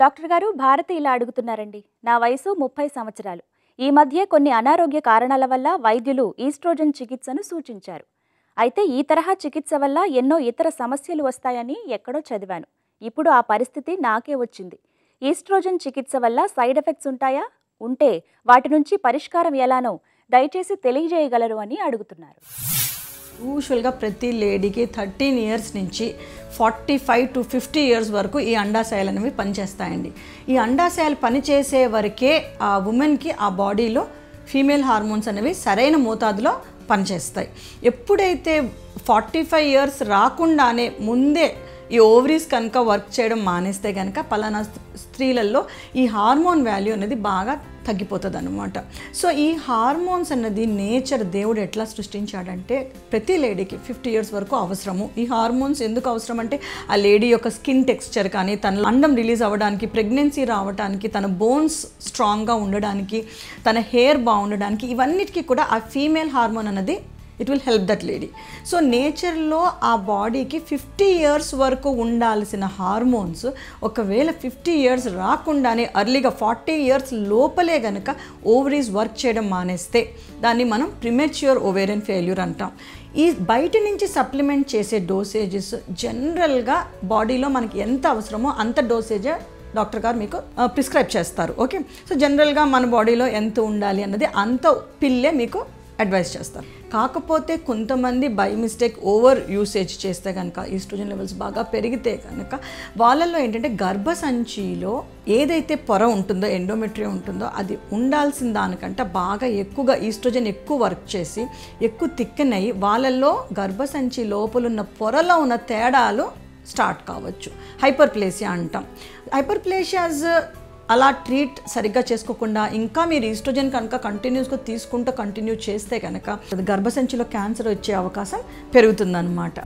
Doctor గారు భారతి ఇలా అడుగుతున్నారండి. నా వయసు 30 సంవత్సరాలు. ఈ మధ్య కొన్ని అనారోగ్య కారణాల వల్ల వైద్యులు ఈస్ట్రోజన్ చికిత్సను సూచించారు. అయితే ఈ తరహా చికిత్స వల్ల ఎన్నో ఇతర సమస్యలు వస్తాయని ఎక్కడో చదివాను. ఇప్పుడు ఆ పరిస్థితి నాకే వచ్చింది. ఈస్ట్రోజన్ చికిత్స వల్ల సైడ్ ఎఫెక్ట్స్ ఉంటాయా? ఉంటే వాటి నుంచి పరిష్కారం ఎలానో దయచేసి తెలియజేయగలరు అని అడుగుతున్నారు. యూజువల్గా ప్రతి లేడీకి 13 ఇయర్స్ నుంచి 45 to 50 ఇయర్స్ వరకు ఈ అండాశయాలు అనేవి పనిచేస్తాయండి. ఈ అండాశయాలు పనిచేసే వరకే ఆ ఉమెన్కి ఆ బాడీలో ఫీమేల్ హార్మోన్స్ అనేవి సరైన మోతాదులో పనిచేస్తాయి. ఎప్పుడైతే 45 ఇయర్స్ రాకుండానే ముందే ఈ ఓవరీస్ కనుక వర్క్ చేయడం మానేస్తే కనుక పలానా స్త్రీలలో ఈ హార్మోన్ వాల్యూ అనేది బాగా తగ్గిపోతుంది అనమాట. సో ఈ హార్మోన్స్ అన్నది నేచర్ దేవుడు ఎట్లా సృష్టించాడంటే ప్రతి లేడీకి 50 ఇయర్స్ వరకు అవసరము. ఈ హార్మోన్స్ ఎందుకు అవసరం అంటే ఆ లేడీ యొక్క స్కిన్ టెక్స్చర్ కానీ, తన అండం రిలీజ్ అవ్వడానికి, ప్రెగ్నెన్సీ రావడానికి, తన బోన్స్ స్ట్రాంగ్గా ఉండడానికి, తన హెయిర్ బాగుండడానికి, ఇవన్నిటికీ కూడా ఆ ఫీమేల్ హార్మోన్ అన్నది it will help that lady. So నేచర్లో ఆ బాడీకి 50 ఇయర్స్ వరకు ఉండాల్సిన హార్మోన్స్ ఒకవేళ 50 ఇయర్స్ రాకుండానే అర్లీగా 40 ఇయర్స్ లోపలే కనుక ఓవరీస్ వర్క్ చేయడం మానేస్తే దాన్ని మనం ప్రిమెచ్యూర్ ఓవేరియన్ ఫెయిల్యూర్ అంటాం. ఈ బయట నుంచి సప్లిమెంట్ చేసే డోసేజెస్ జనరల్గా బాడీలో మనకి ఎంత అవసరమో అంత డోసేజ్ డాక్టర్ గారు మీకు ప్రిస్క్రైబ్ చేస్తారు. ఓకే, సో జనరల్గా మన బాడీలో ఎంత ఉండాలి అన్నది అంత పిల్లే మీకు అడ్వైస్ చేస్తారు. కాకపోతే కొంతమంది బై మిస్టేక్ ఓవర్ యూసేజ్ చేస్తే కనుక ఈస్ట్రోజన్ లెవెల్స్ బాగా పెరిగితే కనుక వాళ్ళల్లో ఏంటంటే గర్భసంచిలో ఏదైతే పొర ఉంటుందో, ఎండోమెట్రియం ఉంటుందో, అది ఉండాల్సిన దానికంటే బాగా ఎక్కువగా ఈస్ట్రోజన్ ఎక్కువ వర్క్ చేసి ఎక్కువ థిక్కెన్ అయ్యి వాళ్ళల్లో గర్భసంచి లోపలున్న పొరలో ఉన్న తేడాలు స్టార్ట్ కావచ్చు. హైపర్ప్లేసియా అంటాం. హైపర్ప్లేసియాస్ అలా ట్రీట్ సరిగ్గా చేసుకోకుండా ఇంకా మీరు ఈస్ట్రోజన్ కనుక కంటిన్యూస్గా తీసుకుంటూ కంటిన్యూ చేస్తే కనుక గర్భసంచిలో క్యాన్సర్ వచ్చే అవకాశం పెరుగుతుందన్నమాట.